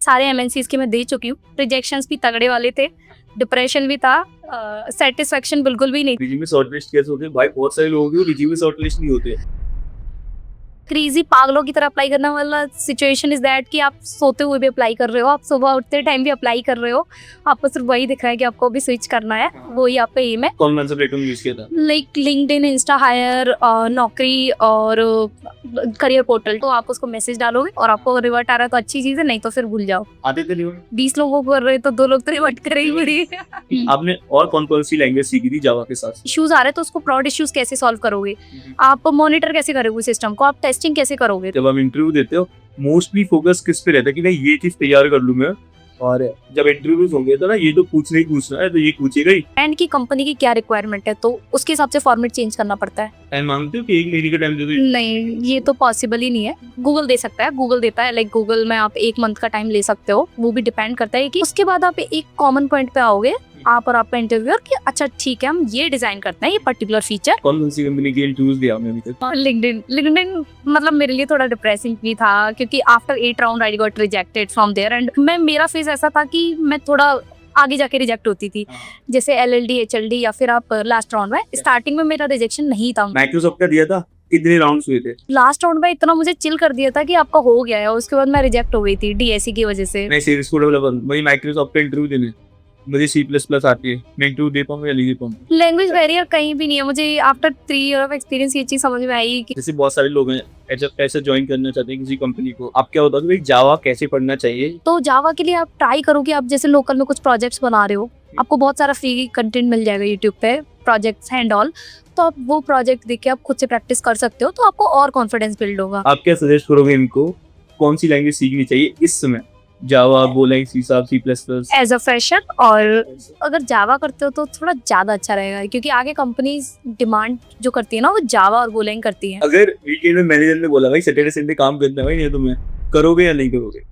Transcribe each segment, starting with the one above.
सारे एमएनसीज के मैं दे चुकी हूँ। रिजेक्शंस भी तगड़े वाले थे, डिप्रेशन भी था, सेटिस्फेक्शन बिल्कुल भी नहीं। रिज्यूमे शॉर्टलिस्ट कैसे होते हैं भाई? बहुत सारे लोग हैं रिज्यूमे शॉर्टलिस्ट नहीं होते। क्रेजी पागलों की तरह अप्लाई करने वाला सिचुएशन इज दैट कि आप सोते हुए भी अप्लाई कर रहे हो, आप सुबह उठते टाइम भी अप्लाई कर रहे हो, आपको सिर्फ वही दिख रहा है कि आपको भी स्विच करना है, वही आपका एम है। कौन सा प्लेटफॉर्म यूज किया था? लाइक लिंक्डइन, इंस्टा हायर, नौकरी और करियर पोर्टल। तो आप उसको मैसेज डालोगे और आपको रिवर्ट आ रहा है तो अच्छी चीज है, नहीं तो फिर भूल जाओ। आते थे नहीं? 20 लोगों को कर रहे तो 2 लोग तो रिवर्ट करे ही पड़ी। आपने और कौन सी लैंग्वेज सीखी थी जावा के साथ? इश्यूज आ रहे तो उसको प्रॉड इश्यूज कैसे सॉल्व करोगे, आप मॉनिटर कैसे करोगे सिस्टम को, आप टेस्टिंग कैसे करोगे। जब आप इंटरव्यू देते हो मोस्टली फोकस किस पे रहता है कि नहीं ये चीज तैयार कर लूं मैं, और जब इंटरव्यूज होंगे तो ना ये तो पूछना ही पूछना है, तो ये पूछेगा ही। एंड की कंपनी की क्या रिक्वायरमेंट है तो उसके हिसाब से फॉर्मेट चेंज करना पड़ता है। एंड मांगते हो कि 1 महीने का टाइम दे दो? नहीं, ये तो पॉसिबल ही नहीं है। गूगल दे सकता है, गूगल देता है, लाइक गूगल में आप 1 मंथ का टाइम ले सकते हो। वो भी डिपेंड करता है कि उसके बाद आप एक कॉमन पॉइंट पे आओगे, आप और आपका इंटरव्यूअर, कि अच्छा ठीक है हम ये डिजाइन करते हैं ये पर्टिकुलर फीचर। कौन सी कंपनी के इंटरव्यूज दिया आपने अभी तक? लिंक्डइन मतलब मेरे लिए थोड़ा डिप्रेसिंग भी था क्योंकि after 8 round I got rejected from there. And मेरा फेज ऐसा था कि मैं थोड़ा आगे जाके रिजेक्ट होती थी, जैसे एलएलडी, एचएलडी या फिर आप लास्ट राउंड में। स्टार्टिंग में मेरा रिजेक्शन नहीं था। माइक्रोसॉफ्ट का दिया था? कितने राउंड्स हुए थे? लास्ट राउंड में इतना मुझे चिल कर दिया था कि आपका हो गया है, उसके बाद मैं रिजेक्ट हो गई थी डीएससी की वजह से। मैं सीरीज को डेवलपर, वही माइक्रोसॉफ्ट का इंटरव्यू देने मुझे C++ आती है, मैं इंटरव्यू दे पाऊंगा या नहीं दे पाऊंगा? लैंग्वेज बैरियर कहीं भी नहीं है। मुझे आफ्टर 3 ईयर ऑफ एक्सपीरियंस ये चीज समझ में आई कि जैसे बहुत सारे लोग हैं ऐसे ज्वाइन करना चाहते हैं किसी कंपनी को, आप क्या होता है कि जावा कैसे पढ़ना चाहिए? तो जावा के लिए आप ट्राई करो कि आप जैसे लोकल में कुछ प्रोजेक्ट्स बना रहे हो, आपको बहुत सारा फ्री कंटेंट मिल जाएगा यूट्यूब पे, प्रोजेक्ट्स एंड ऑल। तो आप वो प्रोजेक्ट देख के आप खुद से प्रैक्टिस कर सकते हो, तो आपको और कॉन्फिडेंस बिल्ड होगा। आप क्या सजेस्ट करोगे इनको, कौन सी लैंग्वेज सीखनी चाहिए इस समय? Java, Golang, C#, C++? As a fresher, और अगर जावा करते हो तो थोड़ा ज्यादा अच्छा रहेगा क्योंकि आगे कंपनीज डिमांड जो करती है ना वो जावा और गोलैंग करती है। अगर वीकेंड में मैनेजर ने बोला भाई सैटरडे संडे काम करना है भाई, नहीं तो मैं करोगे या नहीं करोगे?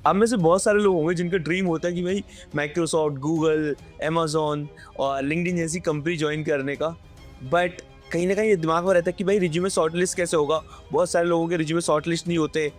आप में से बहुत सारे लोग होंगे जिनका ड्रीम होता है कि भाई माइक्रोसॉफ्ट, गूगल, अमेजोन और लिंक्डइन जैसी कंपनी ज्वाइन करने का, बट कहीं ना कहीं ये दिमाग में रहता है कि भाई रिज्यूमे शॉर्टलिस्ट कैसे होगा। बहुत सारे लोगों के रिज्यूमे शॉर्टलिस्ट नहीं होते,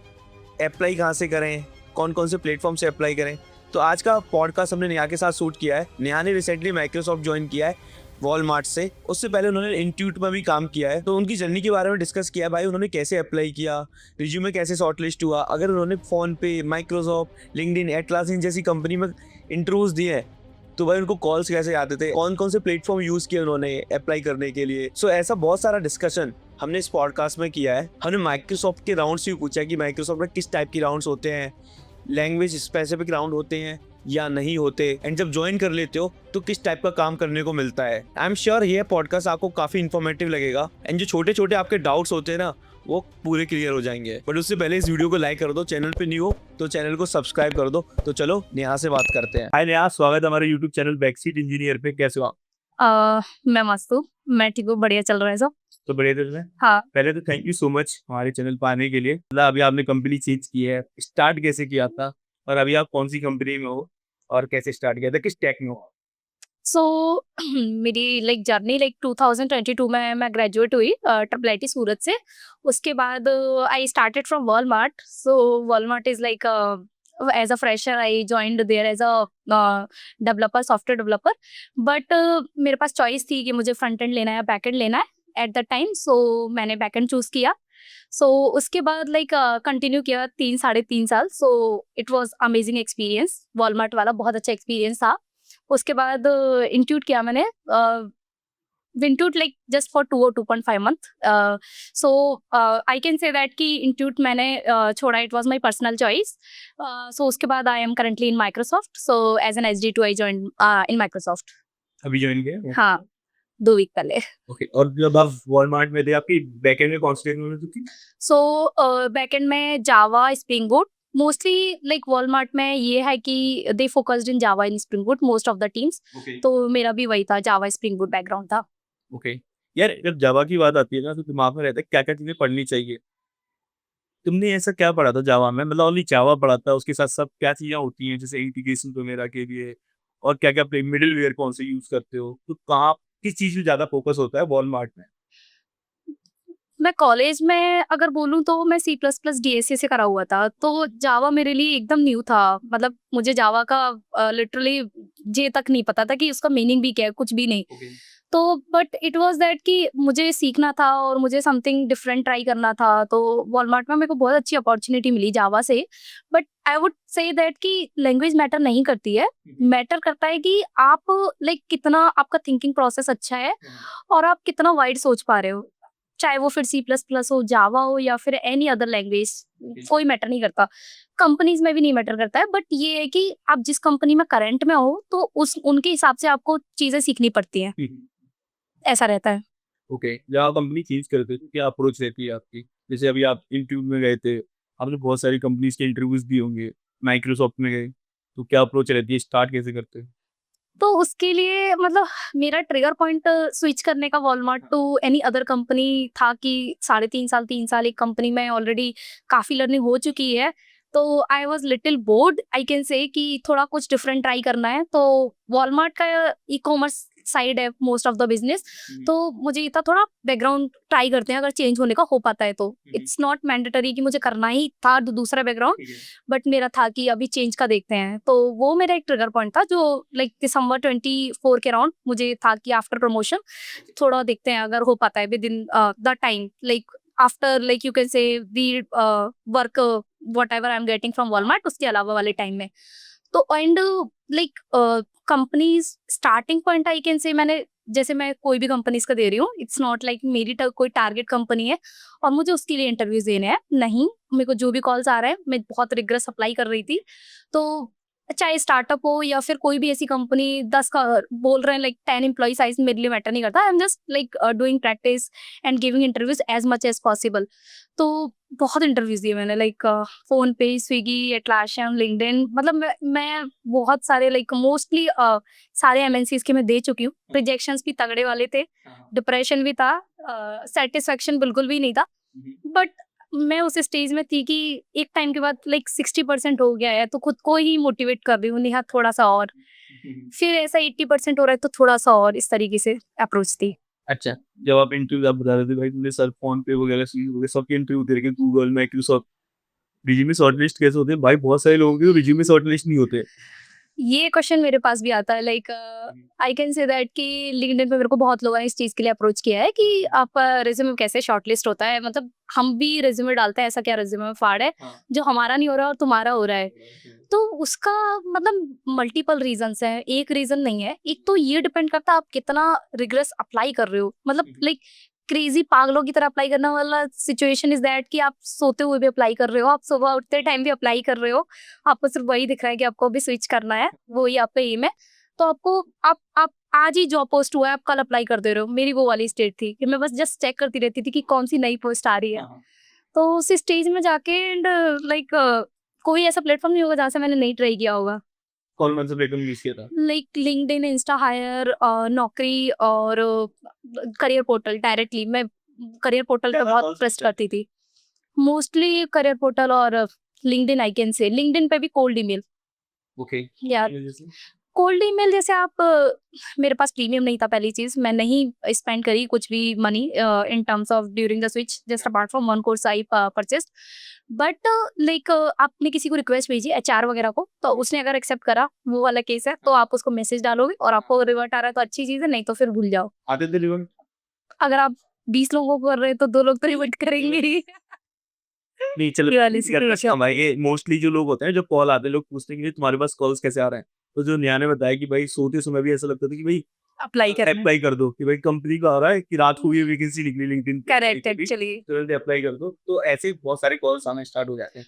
अप्लाई कहाँ से करें, कौन कौन से प्लेटफॉर्म से अप्लाई करें। तो आज का पॉडकास्ट हमने नेहा के साथ शूट किया है। नेहा ने रिसेंटली माइक्रोसॉफ्ट ज्वाइन किया है वॉलमार्ट से, उससे पहले उन्होंने इंस्टीट्यूट में भी काम किया है। तो उनकी जर्नी के बारे में डिस्कस किया है भाई, उन्होंने कैसे अप्लाई किया, रिज्यूमे कैसे शॉर्टलिस्ट हुआ, अगर उन्होंने फ़ोन पे, माइक्रोसॉफ्ट, लिंक्डइन, एटलासिन जैसी कंपनी में इंटरव्यूज़ दिए हैं तो भाई उनको कॉल्स कैसे आते थे, कौन कौन से प्लेटफॉर्म यूज़ किए उन्होंने अप्लाई करने के लिए। सो ऐसा बहुत सारा डिस्कशन हमने इस पॉडकास्ट में किया है। हमने माइक्रोसॉफ्ट के राउंड्स भी पूछा कि माइक्रोसॉफ्ट में किस टाइप के राउंड्स होते हैं, लैंग्वेज स्पेसिफिक राउंड होते हैं या नहीं होते, एंड जब ज्वाइन कर लेते हो तो किस टाइप का काम करने को मिलता है। आई एम श्योर ये पॉडकास्ट आपको काफ़ी इन्फॉर्मेटिव लगेगा, एंड जो छोटे छोटे आपके डाउट्स होते हैं ना वो पूरे क्लियर हो जाएंगे। बट उससे पहले इस वीडियो को लाइक कर दो, चैनल पे न्यू हो तो चैनल को सब्सक्राइब कर दो। तो चलो नेहा से बात करते हैं। हाय नेहा, स्वागत है हमारे यूट्यूब चैनल बैकसीट इंजीनियर पे। कैसे हो आप? मैं मस्त हूँ, मैं ठीक हूँ, बढ़िया चल रहा है सब। तो बढ़िया चल रहा है। हाँ, पहले तो थैंक यू सो मच हमारे चैनल पर आने के लिए। मतलब अभी आपने कंपनी चेंज की है, स्टार्ट कैसे किया था, और अभी आप कौन सी कंपनी में हो और कैसे स्टार्ट किया था, किस टेक में हो? सो मेरी लाइक जर्नी लाइक 2022 में मैं ग्रेजुएट हुई ट्रिपल आईटी सूरत से। उसके बाद I started from Walmart. So Walmart is like as a fresher I joined there as a developer, software developer. But मेरे पास चॉइस थी कि मुझे फ्रंट एंड लेना है या बैक एंड लेना है एट द टाइम। सो मैंने बैक एंड चूज किया। सो उसके बाद लाइक कंटिन्यू किया 3 साढ़े 3 साल। So it was amazing experience, Walmart वाला बहुत अच्छा एक्सपीरियंस था। उसके बाद इंट्यूट किया मैंने, Intuit like just for 2 or 2.5 month। So I can say that कि इंट्यूट मैंने छोड़ा, it was my personal choice. So उसके बाद I am currently in Microsoft. So as an SD2 I join in Microsoft. अभी join किया? हाँ, 2 week पहले। Okay. और जब आप वॉलमार्ट में थे आपकी बैकएंड में कौन सी टेक्नोलॉजी थी? सो बैकएंड में Java, spring boot mostly. Like Walmart में ये है कि they focused in Java in spring boot most of the teams. Okay. तो मेरा भी वही था, जावा स्प्रिंग बूट बैकग्राउंड था। ओके। यार जब जावा की बात आती है ना तो दिमाग में रहता है क्या क्या चीजें पढ़नी चाहिए। तुमने ऐसा क्या पढ़ा था जावा में? मतलब ओनली जावा पढ़ा था, उसके साथ सब क्या चीजें होती हैं जैसे इंटीग्रेशन वगैरह के लिए, और क्या क्या मिडिल वेयर कौन से यूज करते हो, तो कहाँ किस चीज में ज्यादा फोकस होता है वॉलमार्ट में? मैं कॉलेज में अगर बोलूँ तो मैं सी प्लस प्लस डीएससी से करा हुआ था, तो जावा मेरे लिए एकदम न्यू था। मतलब मुझे जावा का लिटरली जे तक नहीं पता था कि उसका मीनिंग भी क्या है, कुछ भी नहीं। ओके। तो बट इट वाज़ दैट कि मुझे सीखना था और मुझे समथिंग डिफरेंट ट्राई करना था, तो वॉलमार्ट में मेरे को बहुत अच्छी अपॉर्च्युनिटी मिली जावा से। But I would say that कि लैंग्वेज मैटर नहीं करती है, मैटर करता है कि आप लाइक कितना आपका थिंकिंग प्रोसेस अच्छा है और आप कितना वाइड सोच पा रहे हो। चाहे वो फिर सी प्लस प्लस हो, जावा हो या फिर एनी अदर लैंग्वेज, कोई मैटर नहीं करता। कंपनीज़ में भी नहीं मैटर करता है, बट ये है कि आप जिस कंपनी में करंट में हो, तो उस उनके हिसाब से आपको चीज़ें सीखनी पड़ती हैं, ऐसा रहता है। ओके, जब आप कंपनी चेंज करते हो तो क्या अप्रोच रहती है आपकी? जैसे अभी आप इंटरव्यू में गए थे, आपने बहुत सारी कंपनीज़ के इंटरव्यूज़ दिए होंगे, माइक्रोसॉफ्ट में गए, तो क्या अप्रोच रहती है? स्टार्ट कैसे करते हो? तो उसके लिए मतलब मेरा ट्रिगर पॉइंट स्विच करने का Walmart to any other company था कि साढ़े 3 साल 3 साल एक कंपनी में ऑलरेडी काफ़ी लर्निंग हो चुकी है। तो I was little board I can से कि थोड़ा कुछ डिफरेंट ट्राई करना है। तो वॉलमार्ट का ई-कॉमर्स साइड है मोस्ट ऑफ द बिज़नेस। तो मुझे ये था थोड़ा बैकग्राउंड ट्राई करते हैं अगर चेंज होने का हो पाता है तो। इट्स नॉट मैंडेटरी कि मुझे करना ही था दूसरा बैकग्राउंड। ठीक है। बट मेरा था कि अभी चेंज का देखते हैं। तो वो मेरा एक ट्रिगर पॉइंट था जो लाइक दिसंबर 24 के अराउंड मुझे था कि आफ्टर प्रमोशन थोड़ा देखते हैं अगर हो पाता है within the time like after like you can say the work whatever I am getting from Walmart उसके अलावा वाले टाइम में। तो and like companies starting point I can से मैंने जैसे मैं कोई भी कंपनीज का दे रही हूँ इट्स नॉट लाइक मेरी कोई टारगेट कंपनी है और मुझे उसके लिए इंटरव्यूज देने हैं नहीं। मेरे को जो भी कॉल्स आ रहे हैं मैं बहुत रिग्रेस अप्लाई कर रही थी। तो चाहे स्टार्टअप हो या फिर कोई भी ऐसी कंपनी 10 का बोल रहे हैं लाइक 10 एम्प्लॉई साइज मेरे लिए मैटर नहीं करता। I am just like doing practice and giving interviews as much as possible. तो बहुत इंटरव्यूज दिए मैंने लाइक फोन पे स्विगी एटलासियन लिंक्डइन मतलब मैं बहुत सारे लाइक मोस्टली सारे एमएनसीज के मैं दे चुकी हूँ। रिजेक्शंस भी तगड़े वाले थे, डिप्रेशन भी था, सेटिस्फेक्शन बिल्कुल भी नहीं था। बट मैं उस स्टेज में थी कि एक टाइम के बाद लाइक 60% हो गया है तो खुद को ही मोटिवेट कर रही हूँ नेहा थोड़ा सा और फिर ऐसा 80% हो रहा है तो थोड़ा सा और इस तरीके से अप्रोच थी। अच्छा, जब आप इंटरव्यू आप बता रहे थे भाई तुमने सर फ़ोन पे वगैरह स्विगी वगैरह सबके इंटरव्यू दे रखे गूगल, माइक्रोसॉफ्ट, रिज्यूमे शॉर्टलिस्ट कैसे होते हैं? भाई बहुत सारे लोगों के तो रिज्यूमे शॉर्टलिस्ट नहीं होते। ये क्वेश्चन मेरे पास भी आता है like I can say that कि लिंक्डइन पे मेरे को बहुत लोगों ने इस चीज़ के लिए अप्रोच किया है कि आपका रिज्यूमे कैसे शॉर्टलिस्ट होता है। मतलब हम भी रिज्यूमे डालते हैं, ऐसा क्या रिज्यूमे में फाड़ है जो हमारा नहीं हो रहा और तुम्हारा हो रहा है। तो उसका मतलब मल्टीपल रीजंस हैं, एक रीजन नहीं है। एक तो ये डिपेंड करता है आप कितना रिग्रेस अप्लाई कर रहे हो। मतलब लाइक क्रेजी पागलों की तरह अप्लाई करने वाला सिचुएशन इज दैट कि आप सोते हुए भी अप्लाई कर रहे हो, आप सुबह उठते टाइम भी अप्लाई कर रहे हो, आपको सिर्फ वही दिख रहा है कि आपको अभी स्विच करना है, वही आपका एम है। तो आपको आप आज ही जॉब पोस्ट हुआ है, आप कल अप्लाई कर दे रहे हो। मेरी वो वाली स्टेट थी कि मैं बस जस्ट चेक करती रहती थी कि कौन सी नई पोस्ट आ रही है। तो उस स्टेज में जाके एंड लाइक कोई ऐसा प्लेटफॉर्म नहीं होगा जहाँ से मैंने नहीं ट्राई किया होगा। कौन-कौन सा प्लेटफ़ॉर्म यूज़ किया था? लाइक लिंक्डइन, इंस्टा हायर, नौकरी और करियर पोर्टल डायरेक्टली मैं करियर पोर्टल पे बहुत ट्रस्ट करती थी। मोस्टली करियर पोर्टल और लिंक्डइन आई कैन से। लिंक्डइन पे भी कोल्ड ईमेल ओके। यार। जैसे? कोल्ड ईमेल जैसे आप मेरे पास प्रीमियम नहीं था पहली चीज़, मैं नहीं स्पेंड करी कुछ भी money in terms of during the switch just apart from one course I purchased. But like आपने किसी को रिक्वेस्ट भेजी एचआर वगैरह को, तो उसने अगर एक्सेप्ट करा वो वाला केस है, तो आप उसको मैसेज डालोगे और आपको रिवर्ट आ रहा है तो अच्छी चीज़ है, नहीं तो फिर भूल जाओ। आते थे रिवर्ट? अगर आप 20 लोगों को कर रहे हैं तो 2 लोग तो रिवर्ट करेंगे ही। नहीं चलो ये वाली करते हैं भाई ये मोस्टली जो लोग होते हैं जब कॉल आते हैं लोग पूछते हैं कि तुम्हारे पास कॉल्स कैसे आ रहे हैं? तो जो नेहा ने बताया कि भाई सोते समय भी ऐसा लगता था कि भाई अप्लाई करना है। अप्लाई कर दो कि भाई कंपनी का आ रहा है कि रात को भी वैकेंसी निकली लिंक्डइन पे करेक्ट कहीं पे भी, एक्चुअली। तुरंत अप्लाई कर दो। तो ऐसे ही बहुत सारे कॉल्स आना स्टार्ट हो जाते हैं।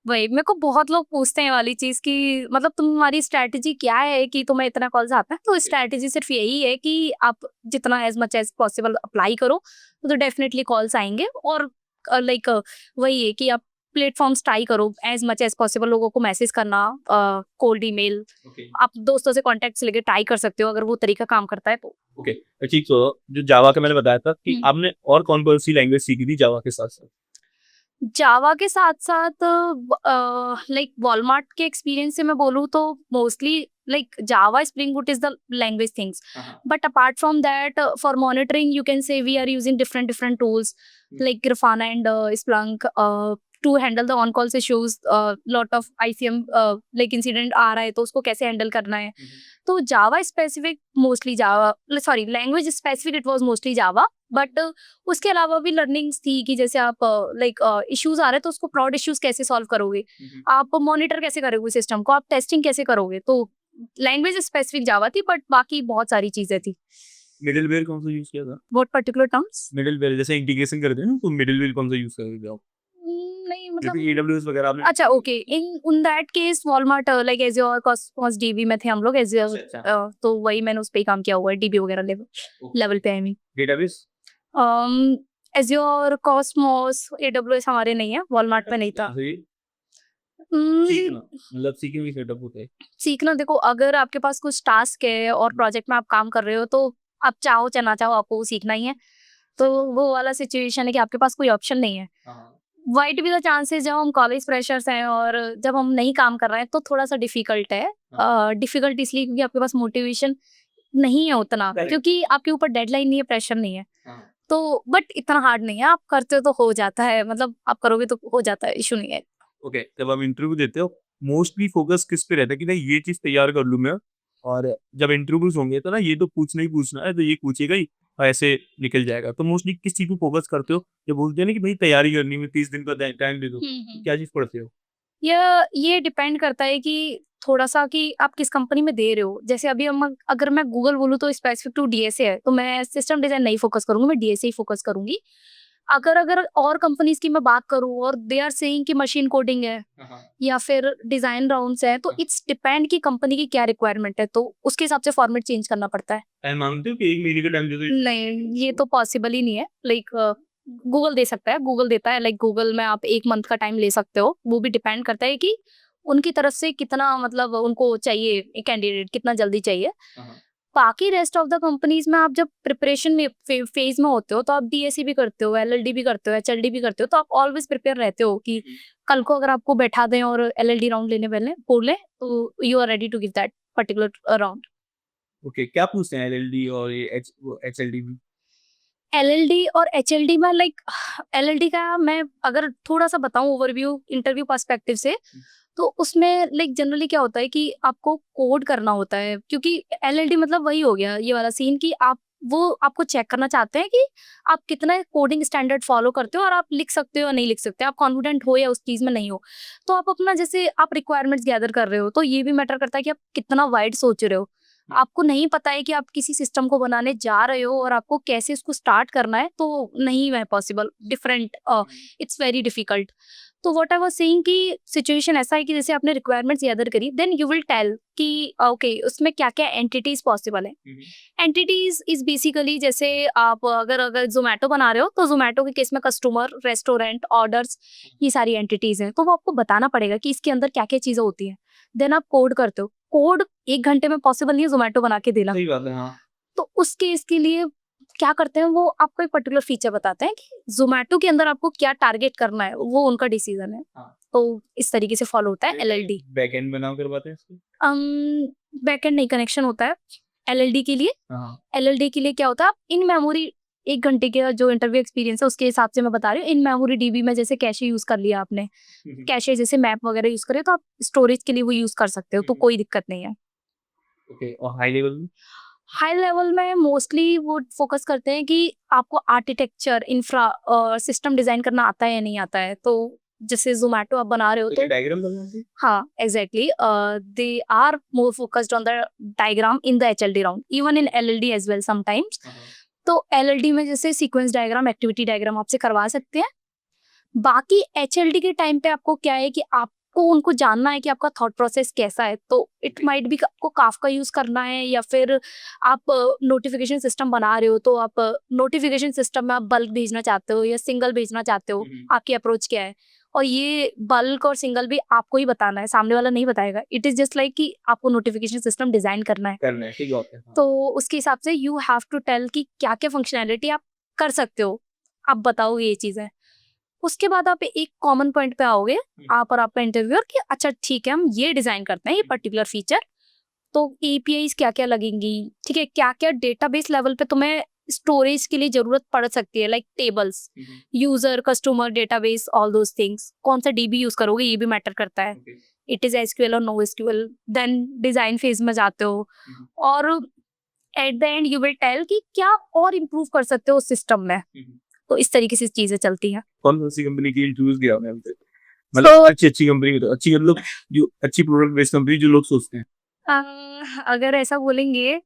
वही मेरे को बहुत लोग पूछते हैं ये वाली चीज़ कि मतलब तुम्हारी स्ट्रैटेजी क्या है कि तुम्हें इतना कॉल्स आता है? तो स्ट्रैटेजी सिर्फ यही है कि आप जितना as much as possible apply करो, तो डेफिनिटली कॉल्स आएँगे और लाइक वही है कि आप प्लेटफ़ॉर्म्स ट्राई करो एज़ मच एज़ पॉसिबल लोगों को मैसेज करना, कोल्ड ईमेल, ओके। आप दोस्तों से कॉन्टैक्ट्स लेके ट्राई कर सकते हो अगर वो तरीका काम करता है तो। ओके, ठीक तो जो जावा का मैंने बताया था कि हुँ। आपने और कौन-कौन सी लैंग्वेज सीखी थी जावा के साथ-साथ? जावा के साथ-साथ लाइक वॉलमार्ट के एक्सपीरियंस से मैं बोलूँ तो mostly like Java Spring Boot is the language things. But apart from that, for monitoring, you can say we are using different tools like Grafana and Splunk to handle the on-calls issues. Lot of ICM like incident आ रहा है तो उसको कैसे handle करना है. तो Java specific mostly Java, sorry language specific it was mostly Java. But उसके अलावा भी लर्निंग्स थी कि जैसे आप लाइक इश्यूज आ रहे हैं तो उसको प्रॉड इश्यूज कैसे सॉल्व करोगे, आप मॉनिटर कैसे करोगे सिस्टम को, आप टेस्टिंग कैसे करोगे. तो लैंग्वेज स्पेसिफिक जावा थी बट बाकी बहुत सारी चीजें थी. मिडिलवेयर कौन सा यूज किया था? What particular terms? मिडिलवेयर जैसे इंटीग्रेशन करते हैं ना, तो मिडिलवेयर कौन सा यूज करते हो आप? नहीं जैसे मतलब AWS वगैरह आपने. अच्छा okay in that case Walmart like Azure Cosmos dB में थे हम लोग एज़्योर. अच्छा. तो वही मैंने उस पे ही काम किया हुआ है डीबी वगैरह लेवल पे. I mean database. Azure Cosmos AWS हमारे नहीं है, वॉलमार्ट पे नहीं था. सीखना मतलब सीखने की सेटअप होता है. सीखना देखो अगर आपके पास कुछ टास्क है और प्रोजेक्ट में आप काम कर रहे हो तो आप चाहो चाहे ना चाहो आपको वो सीखना ही है. तो वो वाला सिचुएशन है कि आपके पास कोई ऑप्शन नहीं है. वाइट भी द चांसेस जब हम कॉलेज फ्रेशर्स हैं और जब हम नहीं काम कर रहे हैं तो थोड़ा सा डिफिकल्ट है. डिफिकल्ट इसलिए क्योंकि आपके पास मोटिवेशन नहीं है उतना, क्योंकि आपके ऊपर डेडलाइन नहीं है, प्रेशर नहीं है. तो बट इतना हार्ड नहीं है, आप करते हो तो हो जाता है, मतलब आप करोगे तो हो जाता है, इशू नहीं है. ओके, जब आप इंटरव्यू देते हो मोस्टली फोकस किस पे रहता है कि नहीं ये चीज तैयार कर लूं मैं, और जब इंटरव्यूज होंगे तो ना ये तो पूछना ही पूछना है तो ये पूछेगा ही और ऐसे निकल जाएगा. तो मोस्टली किस चीज पे फोकस करते हो? ये बोलते हैं ना कि भाई तैयारी करनी में 30 दिन का टाइम दे दो, तो क्या चीज पढ़ते हो? ये डिपेंड करता है कि थोड़ा-सा कि आप किस कंपनी में दे रहे हो. जैसे अभी अगर मैं गूगल बोलूँ तो स्पेसिफिक टू डीएसए है, तो मैं सिस्टम डिज़ाइन नहीं फ़ोकस करूँगी, मैं डीएसए ही फ़ोकस करूँगी. अगर और कंपनीज़ की मैं बात करूँ और दे आर सेइंग कि मशीन कोडिंग है या फिर डिज़ाइन राउंड्स है, तो इट्स डिपेंड कि कंपनी की क्या रिक्वायरमेंट है, तो उसके हिसाब से फॉर्मेट चेंज करना पड़ता है. एंड मानते हो कि 1 महीने का टाइम दे दो? नहीं, ये तो पॉसिबल ही नहीं है. लाइक गूगल दे सकता है, गूगल देता है. लाइक गूगल में आप 1 मंथ का टाइम ले सकते हो. वो भी डिपेंड करता है कि उनकी तरफ से कितना मतलब उनको चाहिए कैंडिडेट, कितना जल्दी चाहिए. बाकी रेस्ट ऑफ द कंपनीज में आप जब प्रिपरेशन में फेज में होते हो तो आप डीएससी भी करते हो, एलएलडी भी करते हो, एचएलडी भी करते हो, तो आप ऑलवेज प्रिपेयर रहते हो कि कल को अगर आपको बैठा दें और एलएलडी राउंड लेने बोले तो you are ready to give that particular round. Okay, क्या पूछते हैं एलएलडी और ये एचएलडी में? एलएलडी और एचएलडी में लाइक एलएलडी का मैं अगर थोड़ा सा बताऊं ओवरव्यू इंटरव्यू पर्सपेक्टिव से, तो उसमें लाइक जनरली क्या होता है कि आपको कोड करना होता है, क्योंकि एलएलडी मतलब वही हो गया ये वाला सीन कि आपको चेक करना चाहते हैं कि आप कितना कोडिंग स्टैंडर्ड फॉलो करते हो और आप लिख सकते हो या नहीं लिख सकते, आप कॉन्फिडेंट हो या उस चीज में नहीं हो. तो आप अपना जैसे आप रिक्वायरमेंट्स गैदर कर रहे हो तो ये भी मैटर करता है कि आप कितना वाइड सोच रहे हो. आपको नहीं पता है कि आप किसी सिस्टम को बनाने जा रहे हो और आपको कैसे उसको स्टार्ट करना है, तो नहीं है possible. Different it's very difficult. तो व्हाट आई वाज सेइंग कि सिचुएशन ऐसा है कि जैसे आपने रिक्वायरमेंट्स गैदर करी, देन यू विल टेल कि ओके उसमें क्या-क्या एंटिटीज पॉसिबल है. एंटिटीज इज बेसिकली जैसे आप अगर ज़ोमैटो बना रहे हो तो ज़ोमैटो के केस में कस्टमर, रेस्टोरेंट, ऑर्डर्स, ये सारी एंटिटीज हैं. तो वो आपको बताना पड़ेगा कि इसके अंदर क्या-क्या चीज़ें होती हैं. देन आप कोड करते हो. कोड 1 घंटे में पॉसिबल नहीं है ज़ोमैटो बना के देना. सही बात है. हाँ. तो उस केस के लिए क्या करते हैं, वो आपको एक पर्टिकुलर फीचर बताते हैं कि ज़ोमैटो के अंदर आपको क्या टारगेट करना है, वो उनका डिसीजन है. हाँ. तो इस तरीके से फॉलो होता है एलएलडी. बैकएंड बनाओ करवाते हैं इसको? बैकएंड नहीं, कनेक्शन होता है एलएलडी के लिए. हाँ. एलएलडी के लिए क्या होता है, आप इन मेमोरी 1 घंटे के जो इंटरव्यू एक्सपीरियंस है उसके हिसाब से मैं बता रही हूँ. इन मेमोरी डीबी में जैसे कैशे यूज कर लिया आपने, कैशे जैसे मैप वगैरह यूज करे तो आप स्टोरेज के लिए वो यूज कर सकते हो, तो कोई दिक्कत नहीं है. ओके, और हाई लेवल में? हाई लेवल में मोस्टली वो फोकस करते हैं कि आपको आर्किटेक्चर, इंफ्रा, सिस्टम डिजाइन करना आता है या नहीं आता है. तो जैसे ज़ोमैटो आप बना रहे हो तो डायग्राम बनाते हैं? हाँ exactly, they are more focused on the diagram in the HLD round, even in LLD as well sometimes. तो एलएलडी में जैसे सीक्वेंस डायग्राम, एक्टिविटी डायग्राम आपसे करवा सकते हैं. बाकी एचएलडी के टाइम पे आपको क्या है कि आपको उनको जानना है कि आपका थॉट प्रोसेस कैसा है. तो इट माइट बी आपको काफका यूज करना है या फिर आप नोटिफिकेशन सिस्टम बना रहे हो तो आप नोटिफिकेशन सिस्टम में आप बल्क भेजना चाहते हो या सिंगल भेजना चाहते हो, आपकी अप्रोच क्या है. और ये बल्क और सिंगल भी आपको ही बताना है, सामने वाला नहीं बताएगा. इट इज जस्ट लाइक कि आपको नोटिफिकेशन सिस्टम डिजाइन करना है. ठीक है. तो उसके हिसाब से यू हैव टू टेल कि क्या क्या फंक्शनैलिटी आप कर सकते हो, आप बताओ ये चीजें. उसके बाद आप एक कॉमन पॉइंट पे आओगे, आप और आपका इंटरव्यूअर, कि अच्छा ठीक है हम ये डिजाइन करते हैं ये पर्टिकुलर फीचर, तो एपीआईज क्या क्या लगेंगी, ठीक है, क्या क्या डेटाबेस लेवल पे तुम्हें स्टोरेज के लिए जरूरत पड़ सकती है, like tables, user customer database, all those things, कौन सा डीबी यूज करोगे ये भी मैटर करता है, इट इज एसक्यूएल और no SQL. Then design phase में जाते हो और at the end you will tell कि क्या और इम्प्रूव कर सकते हो उस सिस्टम में। तो इस तरीके से चीजें चलती हैं। कौन सी कंपनी की चूज किया आपने अभी तक? मतलब अच्छी कंपनी, अच्छी मतलब जो अच्छी प्रोडक्ट बेस्ड कंपनी जो लोग सोचते हैं। अगर ऐसा बोलेंगे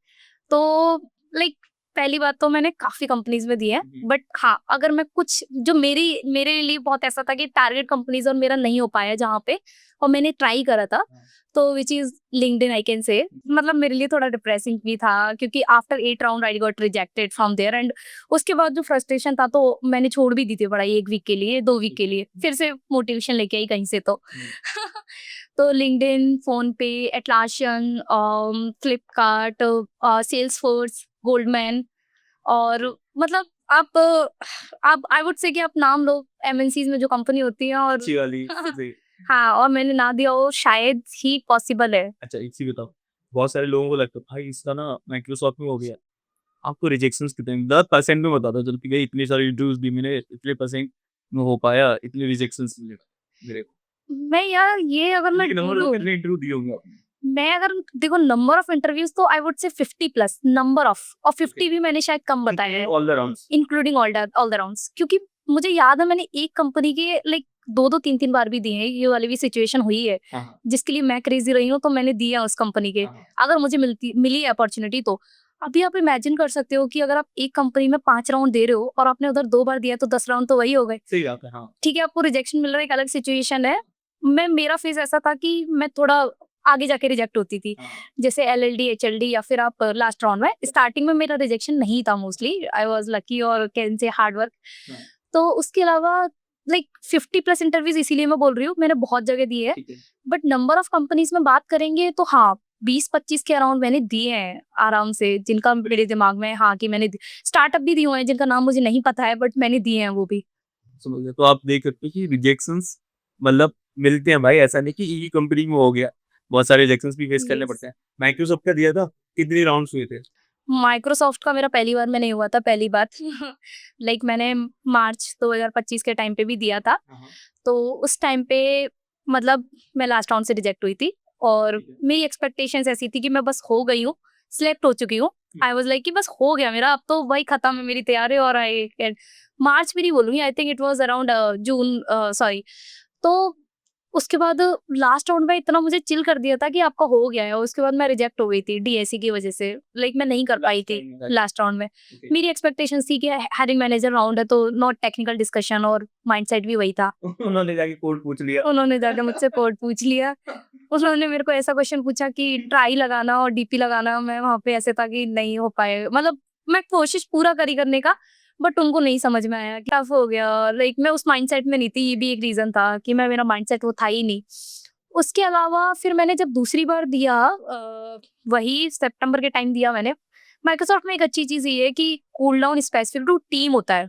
तो लाइक पहली बात तो मैंने काफी कंपनीज में दी है, बट हाँ अगर मैं कुछ जो मेरे लिए बहुत ऐसा था कि टारगेट कंपनीज और मेरा नहीं हो पाया जहाँ पे, और मैंने ट्राई करा था, तो which is LinkedIn I can say. मतलब मेरे लिए थोड़ा डिप्रेसिंग भी था क्योंकि after 8 round I got rejected from there, and उसके बाद जो फ्रस्ट्रेशन था तो मैंने छोड़ भी दी थी पढ़ाई 1 वीक के लिए, 2 वीक के लिए, फिर से मोटिवेशन लेके आई कहीं से तो तो लिंक्डइन, फोन पे, एटलासियन, फ्लिपकार्ट, सेल्सफोर्स, गोल्डमैन, और मतलब आप आई वुड से कि आप नाम लो एमएनसीज में जो कंपनी होती है, और अच्छी वाली सही। हाँ, और मैंने ना दिया हो शायद ही पॉसिबल है। अच्छा एक चीज बताओ, बहुत सारे लोगों को लगता है भाई इसका ना माइक्रोसॉफ्ट में हो गया, आपको रिजेक्शंस कितने 10% में बता दो चल कि भाई इतनी सारी इंटरव्यूज दी मैंने, इतने परसेंट में हो पाया, इतने रिजेक्शंस मिले मेरे को। मैं यार ये अगर मैं लेकिन बोलूं, कितने इंटरव्यू दिए होंगे आपने? मैं अगर देखो नंबर ऑफ इंटरव्यूज तो I would say 50 plus number of, और 50 भी मैंने शायद कम बताया है, all the rounds. Including all the rounds, क्योंकि मुझे याद है मैंने एक कंपनी के लाइक 2-3 बार भी दिए हैं, ये वाली भी सिचुएशन हुई है जिसके लिए मैं क्रेजी रही हूँ, तो मैंने दिया उस कंपनी के, अगर मुझे मिली अपॉर्चुनिटी तो। अभी आप इमेजिन कर सकते हो कि अगर आप एक कंपनी में 5 राउंड दे रहे हो और आपने उधर 2 बार दिया तो 10 राउंड तो वही हो गए। सही बात है, हाँ। ठीक है, आपको रिजेक्शन मिल रहा है, एक अलग सिचुएशन है। मेरा फेज ऐसा था कि मैं थोड़ा आगे जाके रिजेक्ट होती थी, जैसे एलएलडी, एचएलडी, या फिर आप लास्ट राउंड में। स्टार्टिंग में मेरा रिजेक्शन नहीं था, मोस्टली आई वाज लकी और कैन से हार्ड वर्क। तो उसके अलावा लाइक 50 प्लस इंटरव्यूज इसीलिए मैं बोल रही हूँ, मैंने बहुत जगह दिए है, बट नंबर ऑफ कंपनीज में बात करेंगे तो हाँ 20-25 के अराउंड मैंने दिए हैं आराम से, जिनका मेरे दिमाग में है, हाँ कि मैंने स्टार्टअप भी दिए हुए हैं जिनका नाम मुझे नहीं पता है, बट मैंने दिए हैं वो भी। समझ गया। तो आप देख सकते हो कि रिजेक्शंस मतलब मिलते हैं भाई, ऐसा नहीं कि एक ही कंपनी में हो गया, बहुत सारे रिजेक्शंस भी फेस करने Yes. पड़ते हैं। माइक्रोसॉफ्ट का दिया था, कितने राउंड्स हुए थे? माइक्रोसॉफ्ट का मेरा पहली बार में नहीं हुआ था, पहली बार लाइक मैंने मार्च 2025 के टाइम पे भी दिया था, तो उस टाइम पे मतलब मैं लास्ट राउंड से रिजेक्ट हुई थी, और मेरी एक्सपेक्टेशंस ऐसी थी कि मैं बस हो गई हूँ, सिलेक्ट हो चुकी हूँ। आई वाज लाइक कि बस हो गया मेरा, अब तो वही खत्म है मेरी तैयारी, और आई मार्च भी नहीं बोलूंगी, I think it was around June, sorry. तो उसके बाद लास्ट राउंड में इतना मुझे चिल कर दिया था कि आपका हो गया है, और उसके बाद मैं रिजेक्ट हो गई थी डीएससी की वजह से, लाइक मैं नहीं कर पाई थी लास्ट राउंड में। मेरी एक्सपेक्टेशंस थी कि हायरिंग मैनेजर राउंड है तो नॉट टेक्निकल डिस्कशन, और माइंडसेट भी वही था। उन्होंने जाके कोड पूछ लिया। उन्होंने जाकर मुझसे कोड पूछ लिया, उन्होंने मेरे को ऐसा क्वेश्चन पूछा कि ट्राई लगाना और डीपी लगाना, मैं वहाँ पे ऐसे था कि नहीं हो पाए, मतलब मैं कोशिश पूरा करी करने का, बट उनको नहीं समझ में आया, टफ हो गया, लाइक मैं उस माइंडसेट में नहीं थी, ये भी एक रीजन था कि मेरा माइंडसेट वो था ही नहीं। उसके अलावा फिर मैंने जब दूसरी बार दिया, वही सितंबर के टाइम दिया मैंने। माइक्रोसॉफ्ट में एक अच्छी चीज ये है कि cool down specific to team होता है,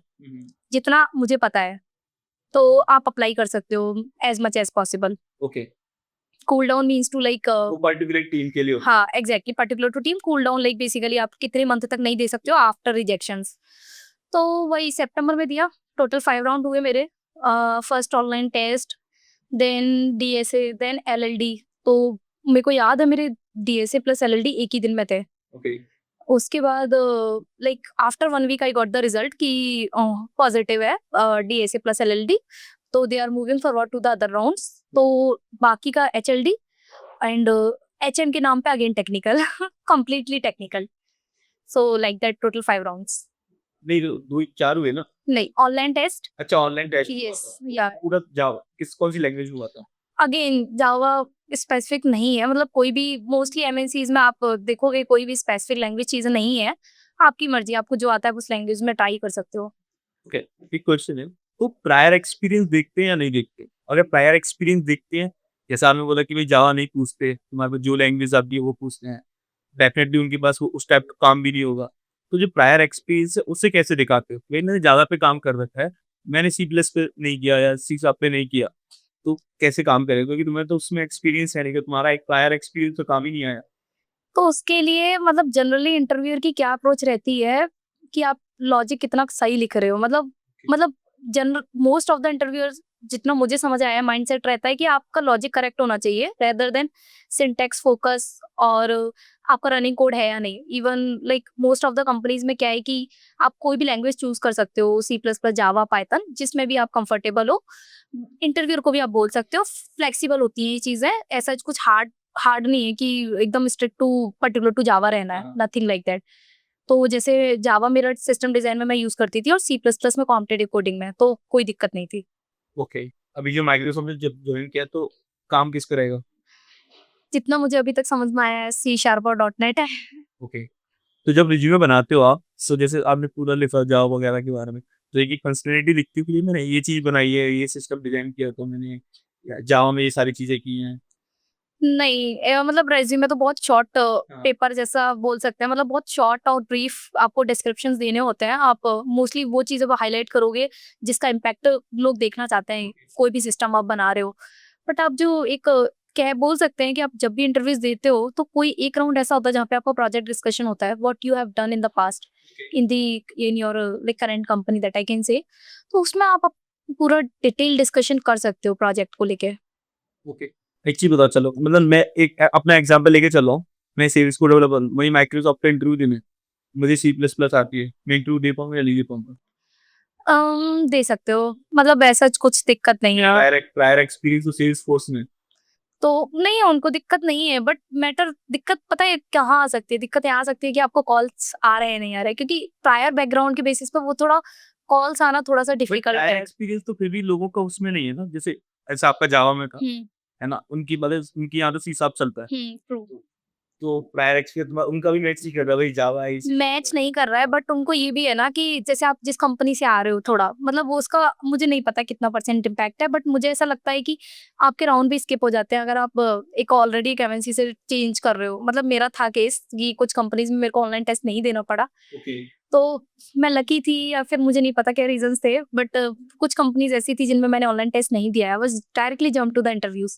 जितना मुझे पता है, तो आप अप्लाई कर सकते हो as much as possible. Okay, cool down means to like, वो पर्टिकुलर टीम के लिए होता हाँ exactly, particular to team. Cool down like basically आप कितने मंथ तक नहीं दे सकते हो आफ्टर रिजेक्शंस। तो वही सितंबर में दिया, टोटल 5 राउंड हुए मेरे। First online test, then DSA, then LLD. तो मेरे को याद है मेरे डीएसए प्लस एलएलडी एक ही दिन में थे। है। ओके, उसके बाद like after 1 week I got the result कि पॉजिटिव है डीएसए प्लस एलएलडी, तो they are moving forward to the other rounds. तो बाकी का एचएलडी एंड एचएम के नाम पे again technical, completely technical. So like that total 5 rounds. नहीं तो 2 4 हुए ना? नहीं, ऑनलाइन टेस्ट। अच्छा ऑनलाइन टेस्ट। यस, या पूरा जावा कौन सी लैंग्वेज में हुआ था? अगेन जावा स्पेसिफिक नहीं है, मतलब कोई भी मोस्टली एमएनसीज में आप देखोगे कोई भी स्पेसिफिक लैंग्वेज चीजें नहीं है, आपकी मर्जी, आपको जो आता है उस लैंग्वेज में ट्राई कर सकते हो। ओके, एक क्वेश्चन है, तो प्रायर एक्सपीरियंस देखते हैं या नहीं देखते? अगर प्रायर एक्सपीरियंस देखते हैं, जैसा आपने बोला कि भाई जावा नहीं पूछते, तुम्हारे पास जो लैंग्वेज आती है वो पूछते हैं, डेफिनेटली उनके पास वो उस टाइप का काम भी नहीं होगा। तो जो प्रायर एक्सपीरियंस है उसे कैसे दिखाते हो? मैंने जावा पे काम कर रखा है, मैंने सी प्लस पे नहीं किया या सी शार्प पे नहीं किया, तो कैसे काम करेगा? क्योंकि तुम्हें तो उसमें एक्सपीरियंस है नहीं, कि तुम्हारा एक प्रायर एक्सपीरियंस तो काम ही नहीं आया। तो उसके लिए मतलब जनरली इंटरव्यूअर की क्या अप्रोच रहती है कि आप लॉजिक कितना सही लिख रहे हो। मतलब general most of the interviewers, जितना मुझे समझ आया, माइंडसेट रहता है कि आपका लॉजिक करेक्ट होना चाहिए रेदर देन सिंटैक्स फोकस, और आपका रनिंग कोड है या नहीं। Even like most of the companies में क्या है कि आप कोई भी लैंग्वेज चूज कर सकते हो, सी प्लस प्लस, जावा, पाइथन, जिसमें भी आप कंफर्टेबल हो। इंटरव्यूअर को भी आप बोल सकते हो, फ्लेक्सिबल होती हैं ये चीजें, ऐसा कुछ हार्ड हार्ड नहीं है कि एकदम strict to particular to Java रहना है, हाँ। Nothing like that. तो जैसे जावा मेरा सिस्टम डिजाइन में मैं यूज करती थी, और सी प्लस प्लस में कॉम्पिटेटिव कोडिंग में, तो कोई दिक्कत नहीं थी। ओके, अभी जो माइक्रोसॉफ्ट ने जब ज्वाइन किया तो काम किस पे रहेगा? जितना मुझे अभी तक समझ में आया है, सी शार्प और डॉट नेट है। ओके, तो जब रिज्यूमे बनाते हो आप, सो जैसे आपने पूरा लिखा जावा वगैरह के बारे में, तो एक फंक्शनैलिटी दिखती है कि मैंने ये चीज़ बनाई है, ये सिस्टम डिज़ाइन किया, तो मैंने जावा में ये सारी चीज़ें की हैं। नहीं, मतलब रेज्यूमे तो बहुत शॉर्ट हाँ। पेपर जैसा बोल सकते हैं, मतलब बहुत शॉर्ट और ब्रीफ आपको डिस्क्रिप्शंस देने होते हैं। आप मोस्टली वो चीज़ें हाईलाइट करोगे जिसका इम्पैक्ट लोग देखना चाहते हैं, कोई भी सिस्टम आप बना रहे हो। बट आप जो एक क्या बोल सकते हैं कि आप जब भी इंटरव्यूज देते हो, तो कोई एक राउंड ऐसा होता है जहाँ पे आपका प्रोजेक्ट डिस्कशन होता है, what you have done in the past in your like current company, that I can से। तो उसमें आप पूरा डिटेल डिस्कशन कर सकते हो प्रोजेक्ट को लेके। ओके, एक चीज़ बता, चलो मतलब मैं एक अपना एग्जांपल लेके चल रहा हूँ। मैं सेल्स को डेवलपर हूँ, वही माइक्रोसॉफ्ट का इंटरव्यू देने मुझे सी प्लस प्लस आती है, मैं इंटरव्यू दे पाऊंगा या नहीं दे पाऊंगा? दे सकते हो, मतलब ऐसा कुछ दिक्कत नहीं है। प्रायर प्रायर एक्सपीरियंस तो सेल्स फोर्स में। तो नहीं है, उनको दिक्कत नहीं है, बट मैटर दिक्कत पता है कहाँ आ सकती है? दिक्कत यहाँ आ सकती है कि आपको कॉल्स आ रहे हैं नहीं आ रहे हैं, क्योंकि प्रायर बैकग्राउंड के बेसिस पे वो थोड़ा कॉल्स आना थोड़ा सा बट डिफिकल्ट प्रायर है। एक्सपीरियंस तो फिर भी लोगों का उसमें नहीं है ना, जैसे ऐसा आपका जावा में था, हम्म। है ना? उनकी मतलब उनकी यहाँ तो सी शार्प चलता है। ट्रू। तो प्रायर एक्सपीरियंस उनका भी मैच नहीं कर रहा, भाई जावा है इसी। मैच नहीं कर रहा है, बट उनको ये भी है ना कि जैसे आप जिस कंपनी से आ रहे हो, थोड़ा मतलब वो उसका मुझे नहीं पता कितना परसेंट इम्पैक्ट है, बट मुझे ऐसा लगता है कि आपके राउंड भी स्किप हो जाते हैं अगर आप एक ऑलरेडी एक एमएनसी से चेंज कर रहे हो। मतलब मेरा था केस कि कुछ कंपनीज में मेरे को ऑनलाइन टेस्ट नहीं देना पड़ा, ओके। तो मैं लकी थी, या फिर मुझे नहीं पता क्या रीजंस थे, बट कुछ कंपनीज ऐसी थी जिनमें मैंने ऑनलाइन टेस्ट नहीं दिया है, I was directly jump to the interviews.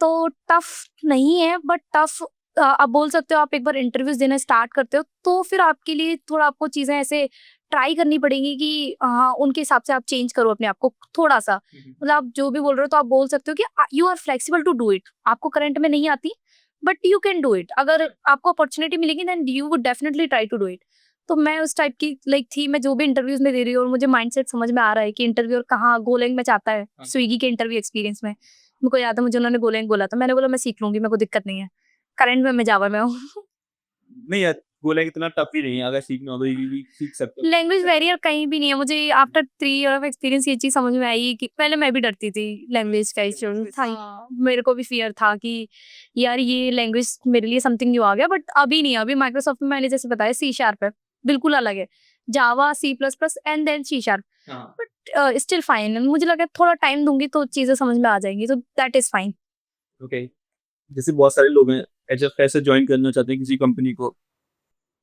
तो टफ नहीं है, बट टफ आप बोल सकते हो। आप एक बार इंटरव्यूज देना स्टार्ट करते हो, तो फिर आपके लिए थोड़ा आपको चीजें ऐसे ट्राई करनी पड़ेंगी कि हाँ, उनके हिसाब से आप चेंज करो अपने आप को थोड़ा सा। मतलब आप जो भी बोल रहे हो, तो आप बोल सकते हो कि you are flexible to do it. आपको करंट में नहीं आती, but you can do it. अगर आपको अपॉर्चुनिटी मिलेगी, then you would definitely try to do it. तो मैं उस टाइप की लाइक थी, मैं जो भी इंटरव्यूज में दे रही हूँ, और मुझे माइंडसेट समझ में आ रहा है कि इंटरव्यूअर कहाँ गोलैंग में चाहता है। स्विगी के इंटरव्यू एक्सपीरियंस में मेरे को याद है, मुझे उन्होंने गोलैंग बोला था, मैंने बोला मैं सीख लूंगी, मेरे को दिक्कत नहीं है। करंट में मैं जावा में हूँ। नहीं यार, बोला इतना टफ ही नहीं है, अगर सीखना हो तो इजीली सीख सकते हो। लैंग्वेज बैरियर कहीं भी नहीं है। मुझे आफ्टर 3 ईयर ऑफ एक्सपीरियंस ये चीज समझ में आई कि पहले मैं भी डरती थी लैंग्वेज का इशू था। मेरे को भी फियर था कि यार ये लैंग्वेज मेरे लिए समथिंग न्यू आ गया, बट अभी नहीं है। अभी माइक्रोसॉफ्ट में मैंने जैसे बताया सी शार्प है, बिल्कुल अलग है। Java, C plus plus and then C sharp, हाँ। But still fine. मुझे लगा थोड़ा टाइम दूंगी तो चीजें समझ में आ जाएंगी, तो दैट इज फाइन। ओके, जैसे बहुत सारे लोग हैं एज अ फ्रेशर ज्वाइन करना चाहते हैं किसी कंपनी को,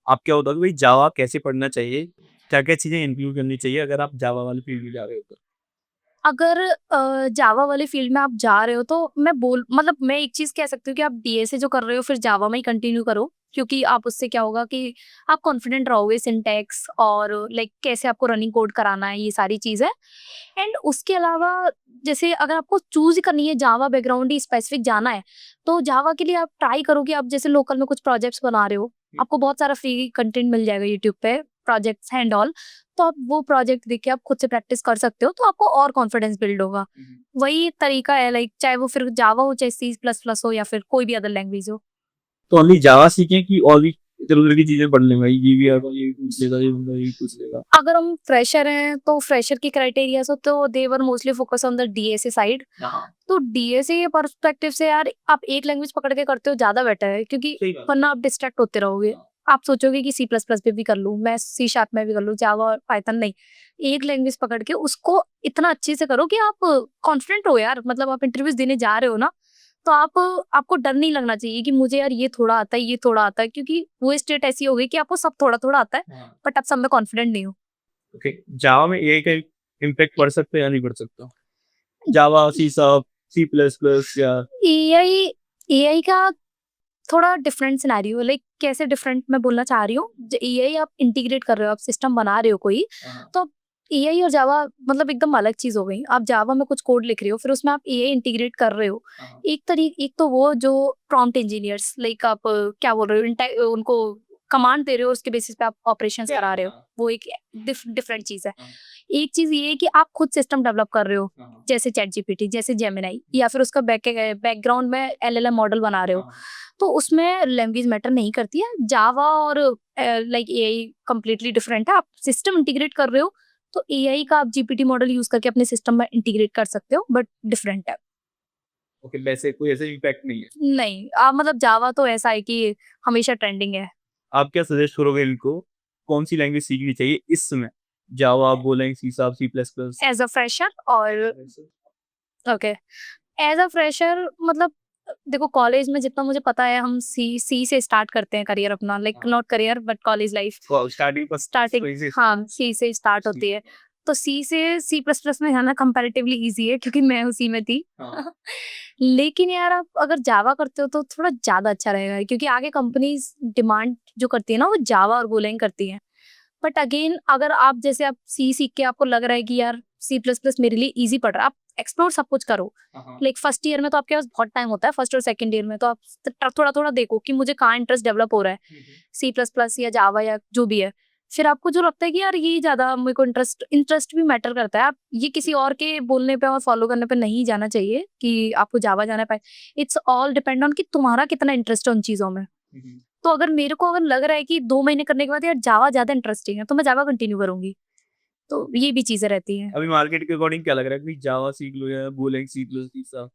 आप क्या होता है कि भाई जावा कैसे पढ़ना चाहिए, क्या क्या चीजें इंक्लूड करनी चाहिए अगर आप जावा वाले फील्ड में जा रहे हो तो? अगर जावा वाले फील्ड में आप जा रहे हो, तो मतलब मैं एक चीज कह सकती हूँ कि आप डीएसए जो कर रहे हो, फिर जावा में ही कंटिन्यू करो। क्योंकि आप उससे क्या होगा कि आप कॉन्फिडेंट रहोगे सिंटैक्स और लाइक कैसे आपको रनिंग कोड कराना है, ये सारी चीजें। एंड उसके अलावा जैसे अगर आपको चूज करनी है जावा बैकग्राउंड ही स्पेसिफिक जाना है, तो जावा के लिए आप ट्राई करो कि आप जैसे लोकल में कुछ प्रोजेक्ट्स बना रहे हो, आपको बहुत सारा फ्री कंटेंट मिल जाएगा यूट्यूब पे, प्रोजेक्ट्स एंड ऑल। तो आप वो प्रोजेक्ट देख के आप खुद से प्रैक्टिस कर सकते हो, तो आपको और कॉन्फिडेंस बिल्ड होगा। वही तरीका है, लाइक चाहे वो फिर जावा हो, चाहे सी प्लस प्लस हो, या फिर कोई भी अदर लैंग्वेज हो। तो ओनली जावा सीखें कि और भी इधर उधर की चीजें पढ़ लें? भाई ये भी आएगा, ये भी पूछ लेगा, ये बंदा ये भी पूछ लेगा। अगर हम फ्रेशर हैं, तो फ्रेशर की क्राइटेरिया हो, तो they were mostly focus on the DSA side. तो डीएसए के पर्सपेक्टिव से यार, आप एक लैंग्वेज पकड़ के करते हो ज्यादा बेटर है, क्योंकि सही बात। वरना आप डिस्ट्रैक्ट होते रहोगे। आप सोचोगे कि सी प्लस प्लस पे भी कर लूँ, मैं सी शार्प में भी कर लूँ, जावा और पाइथन नहीं। एक लैंग्वेज पकड़ के उसको इतना अच्छे से करो कि आप कॉन्फिडेंट हो यार। मतलब आप इंटरव्यूज देने जा रहे हो ना, तो आपको डर नहीं लगना चाहिए कि मुझे यार ये थोड़ा आता है, ये थोड़ा आता है, क्योंकि वो स्टेट ऐसी हो गई कि आपको सब थोड़ा थोड़ा आता है, हाँ। बट आप सब में कॉन्फिडेंट नहीं हो। ओके, जावा में एआई का इम्पैक्ट पड़ सकता है या नहीं पड़ सकता? Java, C sharp, C plus plus या एआई एआई का थोड़ा डिफरेंट सिनेरियो, लाइक कैसे डिफरेंट मैं बोलना चाह रही हूँ। एआई आप इंटीग्रेट कर रहे हो, आप सिस्टम बना रहे हो कोई, तो एआई और जावा मतलब एकदम अलग चीज हो गई। आप जावा में कुछ कोड लिख रहे हो, फिर उसमें आप एआई इंटीग्रेट कर रहे हो। एक तो वो जो प्रॉम्प्ट इंजीनियर्स, लाइक आप क्या बोल रहे हो, उनको कमांड दे रहे हो, उसके बेसिस पे आप ऑपरेशंस करा रहे हो, वो एक डिफरेंट चीज है। एक चीज ये है कि आप खुद सिस्टम डेवलप कर रहे हो, जैसे चैट जीपीटी, जैसे जेमिनाई, या फिर उसका बैकग्राउंड में एलएलएम मॉडल बना रहे हो, तो उसमें लैंग्वेज मैटर नहीं करती है। जावा और लाइक एआई कंप्लीटली डिफरेंट है। आप सिस्टम इंटीग्रेट कर रहे हो, तो एआई का आप जीपीटी मॉडल यूज करके अपने सिस्टम में इंटीग्रेट कर सकते हो, बट डिफरेंट है। ओके, वैसे कोई ऐसा इम्पैक्ट नहीं है। नहीं, आप मतलब जावा तो ऐसा है कि हमेशा ट्रेंडिंग है। आप क्या सजेस्ट करोगे इनको, कौन सी लैंग्वेज सीखनी चाहिए इस समय? जावा आप बोलें, C sharp, C plus plus? As a fresher और ओके, एज अ फ्रेशर मतलब देखो, कॉलेज में जितना मुझे पता है, हम सी से स्टार्ट करते हैं करियर अपना, like not career but college life starting पर स्टार्टिंग। वहीं से हाँ, सी से स्टार्ट होती है। तो सी से सी प्लस प्लस में जाना कंपैरेटिवली इजी है, क्योंकि मैं उसी में थी। हाँ। लेकिन यार, आप अगर जावा करते हो तो थोड़ा ज्यादा अच्छा रहेगा, क्योंकि आगे कंपनीज डिमांड जो करती है ना, वो जावा और गोलैंग करती है। बट अगेन, अगर आप जैसे आप सी सीख के आपको लग रहा है कि यार सी प्लस प्लस मेरे लिए इजी पड़ रहा है, आप एक्सप्लोर सब कुछ करो। लाइक फर्स्ट ईयर में तो आपके पास बहुत टाइम होता है, फर्स्ट और सेकंड ईयर में तो आप थोड़ा थोड़ा देखो कि मुझे कहाँ इंटरेस्ट डेवलप हो रहा है, सी प्लस प्लस या जावा या जो भी है। फिर आपको जो लगता है कि यार ये ज्यादा मेरे को इंटरेस्ट भी मैटर करता है, आप ये किसी और के बोलने पे और फॉलो करने पे नहीं जाना चाहिए कि आपको जावा जाना पाए। इट्स ऑल डिपेंड ऑन कि तुम्हारा कितना इंटरेस्ट है उन चीजों में। तो अगर मेरे को अगर लग रहा है कि 2 महीने करने के बाद यार जावा ज्यादा इंटरेस्टिंग है, तो मैं जावा कंटिन्यू करूंगी। तो ये भी चीजें रहती हैं। अभी मार्केट के अकॉर्डिंग क्या लग रहा है कि जावा सीख लो या बोलेंगे सी प्लस, सी शार्प?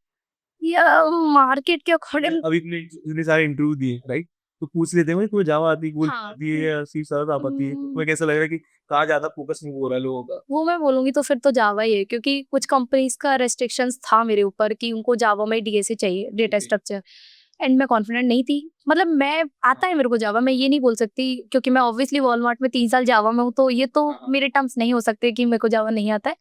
या मार्केट के अकॉर्डिंग, अभी इतने सारे इंटरव्यू दिए, राइट? तो पूछ लेते हैं तुम्हें जावा आती है, बोल हाँ, आती है या सी शार्प आती है, तुम्हें कैसा लग रहा है कि कहाँ ज्यादा फोकस हो रहा है लोगों का? वो मैं बोलूंगी तो फिर तो जावा ही है, क्योंकि कुछ कंपनीज का रेस्ट्रिक्शंस था मेरे ऊपर कि उनको जावा में डीएसए चाहिए, डेटा Okay. स्ट्रक्चर। एंड मैं कॉन्फिडेंट नहीं थी। मतलब मैं आता है मेरे को जावा, मैं ये नहीं बोल सकती, क्योंकि मैं ऑब्वियसली वॉलमार्ट में 3 साल जावा में हूँ, तो ये तो मेरे टर्म्स नहीं हो सकते कि मेरे को जावा नहीं आता है।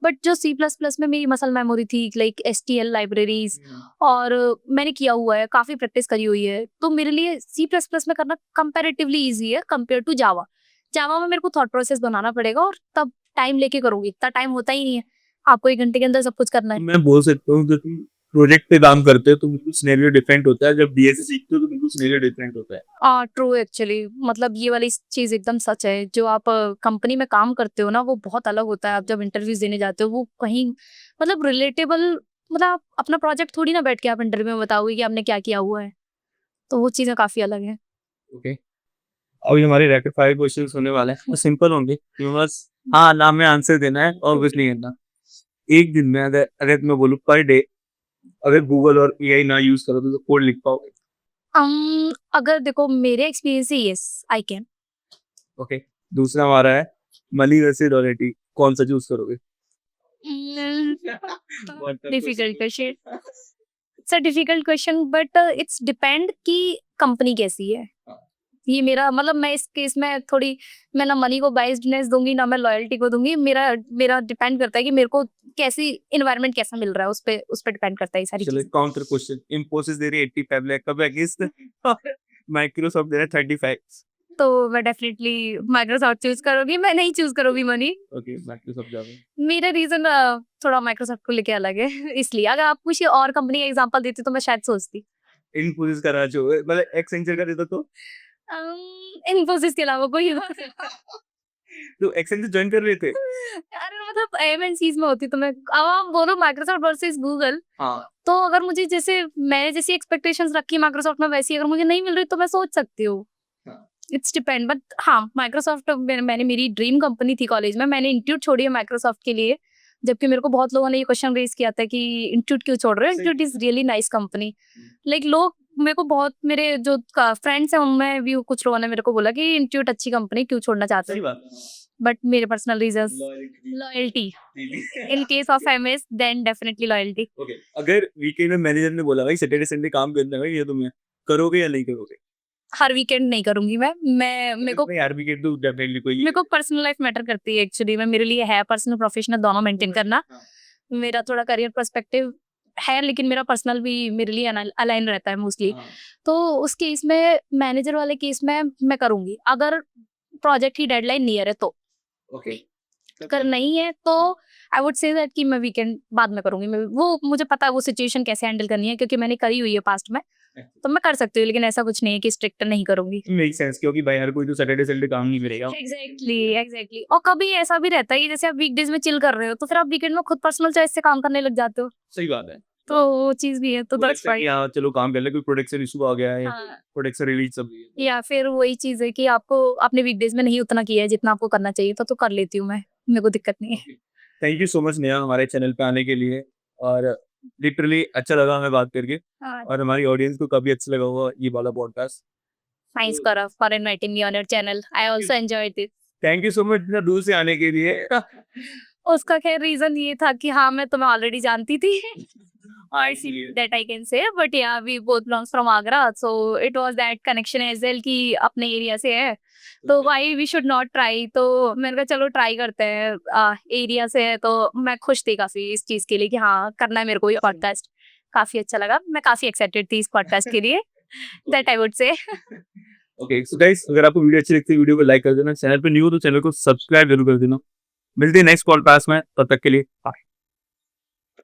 बट जो सी प्लस प्लस में मेरी मसल मेमोरी थी, लाइक एसटीएल लाइब्रेरीज, और मैंने किया हुआ है, काफी प्रैक्टिस करी हुई है, तो मेरे लिए सी प्लस प्लस में करना कंपेरेटिवली ईजी है कंपेयर टू जावा। जावा में मेरे को थॉट प्रोसेस बनाना पड़ेगा, और तब टाइम लेके करूंगी, इतना टाइम होता ही नहीं है। आपको 1 घंटे के अंदर सब कुछ करना है। मैं बोल सकता हूँ कि तुम प्रोजेक्ट पे काम करते हो तो बिल्कुल सिनेरियो डिफरेंट होता है, जब डीएसए सीखते हो तो बिल्कुल सिनेरियो डिफरेंट होता है। ट्रू एक्चुअली, मतलब ये वाली चीज एकदम सच है। जो आप कंपनी में काम करते हो ना, वो बहुत अलग होता है। आप जब इंटरव्यूज देने जाते हो, वो कहीं मतलब रिलेटेबल, मतलब आप अपना प्रोजेक्ट थोड़ी ना बैठ के आप इंटरव्यू में बताओगे कि आपने क्या किया हुआ है। तो वो चीजें काफी अलग है। ओके, अभी हमारे रैपिड फायर क्वेश्चंस होने वाले हैं, वो सिंपल होंगे, तुम्हें बस हाँ ना में आंसर देना है और कुछ नहीं करना। एक दिन में अगर अगर मैं बोलूँ पर डे, अगर गूगल और एआई ना यूज करो तो कोड लिख पाओगे? अगर देखो मेरे एक्सपीरियंस से, यस आई कैन। ओके, दूसरा हमारा है मनी वर्सेस लॉयल्टी, कौन सा चूज करोगे? Difficult question, it's a difficult question, but it's depend कि कंपनी कैसी है। ये मेरा मतलब, मैं इस केस में थोड़ी, मैं ना मनी को बाइस्डनेस दूंगी, ना मैं लॉयल्टी को दूंगी। मेरा मेरा डिपेंड करता है कि मेरे को कैसी इन्वायरमेंट कैसा मिल रहा है, उस पे डिपेंड करता है ये सारी चलो चीजें। काउंटर क्वेश्चन, इन्फोसिस दे रही है 85 लाख का अगेंस्ट माइक्रोसॉफ्ट दे रहा है 35। तो मैं डेफिनेटली माइक्रोसॉफ्ट चूज करूंगी, मैं नहीं चूज करूंगी मनी। ओके, माइक्रोसॉफ्ट जाओगे? मेरा रीजन थोड़ा माइक्रोसॉफ्ट को लेके अलग है। इसलिए अगर आप कुछ और कंपनी का एग्जांपल देते तो मैं शायद सोचती। इन्फोसिस का राज हो, मतलब एक्सेंचर का देता इन्फोसिस के अलावा कोई और। तो एक्सेंचर ज्वाइन कर रहे थे? अरे मतलब एमएनसीज में होती तो मैं, अब आप बोलो माइक्रोसॉफ्ट वर्सेस गूगल, हाँ। तो अगर मुझे जैसे मैंने जैसी एक्सपेक्टेशंस रखी माइक्रोसॉफ्ट में, वैसी अगर मुझे नहीं मिल रही तो मैं सोच सकती हूँ। हाँ। इट्स डिपेंड, बट हाँ, माइक्रोसॉफ्ट मैंने मेरी ड्रीम कंपनी थी कॉलेज में, मैंने इंस्टीट्यूट छोड़ी है माइक्रोसॉफ्ट के लिए। जबकि मेरे को बहुत लोगों ने ये क्वेश्चन रेज किया था कि इंस्टीट्यूट क्यों छोड़ रहे हो, institute is really nice company. Like लोग मेरे को बहुत, मेरे जो फ्रेंड्स हैं उनमें भी कुछ लोगों ने मेरे को बोला कि इंस्टीट्यूट अच्छी कंपनी, क्यों छोड़ना चाहते सही हो। बात बट मेरे पर्सनल रीजंस, है। Loyalty, in case of MS then definitely loyalty. Okay, अगर वीकेंड में मैनेजर ने बोला भाई सैटरडे संडे काम करना है भाई ये तुम्हें, करोगे या नहीं करोगे? हर वीकेंड नहीं करूंगी मैं नहीं यार वीकेंड तो डेफिनेटली कोई मेरे को पर्सनल लाइफ मैटर करती है एक्चुअली में, मेरे लिए है पर्सनल प्रोफेशनल दोनों मेंटेन करना। हाँ। मेरा थोड़ा करियर पर्सपेक्टिव है, लेकिन मेरा पर्सनल भी मेरे लिए अलाइन रहता है मोस्टली। हाँ। तो उस केस में, मैनेजर वाले केस में मैं करूंगी, अगर प्रोजेक्ट की डेडलाइन नियर है तो। ओके अगर नहीं है तो आई वुड से दैट कि मैं वीकेंड बाद में करूंगी। वो मुझे पता है वो सिचुएशन कैसे हैंडल करनी है, क्योंकि मैंने करी हुई है पास्ट में, तो मैं कर सकती हूँ। लेकिन ऐसा कुछ नहीं है कि स्ट्रिक्ट नहीं करूंगी। मेक सेंस क्योंकि भाई हर कोई तो सैटरडे संडे काम नहीं करेगा। एग्जैक्टली। और कभी ऐसा भी रहता है कि जैसे आप वीकडेज में चिल कर रहे हो, तो फिर आप वीकेंड में खुद पर्सनल चॉइस से काम करने लग जाते हो, सही बात है। तो वो चीज भी है, तो मुझे दैट्स लगता है कि फाइन। हाँ चलो काम कर ले, कोई प्रोडक्शन इशू आ गया है या हाँ, प्रोडक्शन रिलीज सब भी है। या फिर वही चीज है कि आपको अपने वीकडेज में नहीं उतना किया है जितना आपको करना चाहिए था, तो कर लेती हूँ मैं, मेरे को दिक्कत नहीं है। Thank you so much Neha हमारे चैनल पे आने के लिए, और लिटरली अच्छा लगा हमें बात करके, और हमारी ऑडियंस को काफी अच्छा लगा होगा ये वाला podcast. Thanks Gaurav for inviting me on your channel. I also enjoyed it. Thank you so much इतना दूर से आने के लिए। उसका खैर रीजन ये था कि हाँ, मैं तुम्हें ऑलरेडी जानती थी और that I can say, but yeah, we both belongs from Agra, so it was that connection as well कि अपने एरिया से है, तो why we should not try। तो मैंने कहा चलो ट्राई करते हैं, एरिया से है, तो मैं खुश थी काफी इस चीज के लिए कि हाँ करना है मेरे को ये पॉडकास्ट। काफी अच्छा लगा, मैं काफी एक्साइटेड थी इस पॉडकास्ट के लिए, that I would say. Okay so guys, अगर आपको वीडियो अच्छी लगती है वीडियो को लाइक कर देना, चैनल पे न्यू हो तो चैनल को सब्सक्राइब जरूर कर देना। मिलते हैं नेक्स्ट पॉडकास्ट में, तब तक के लिए बाय।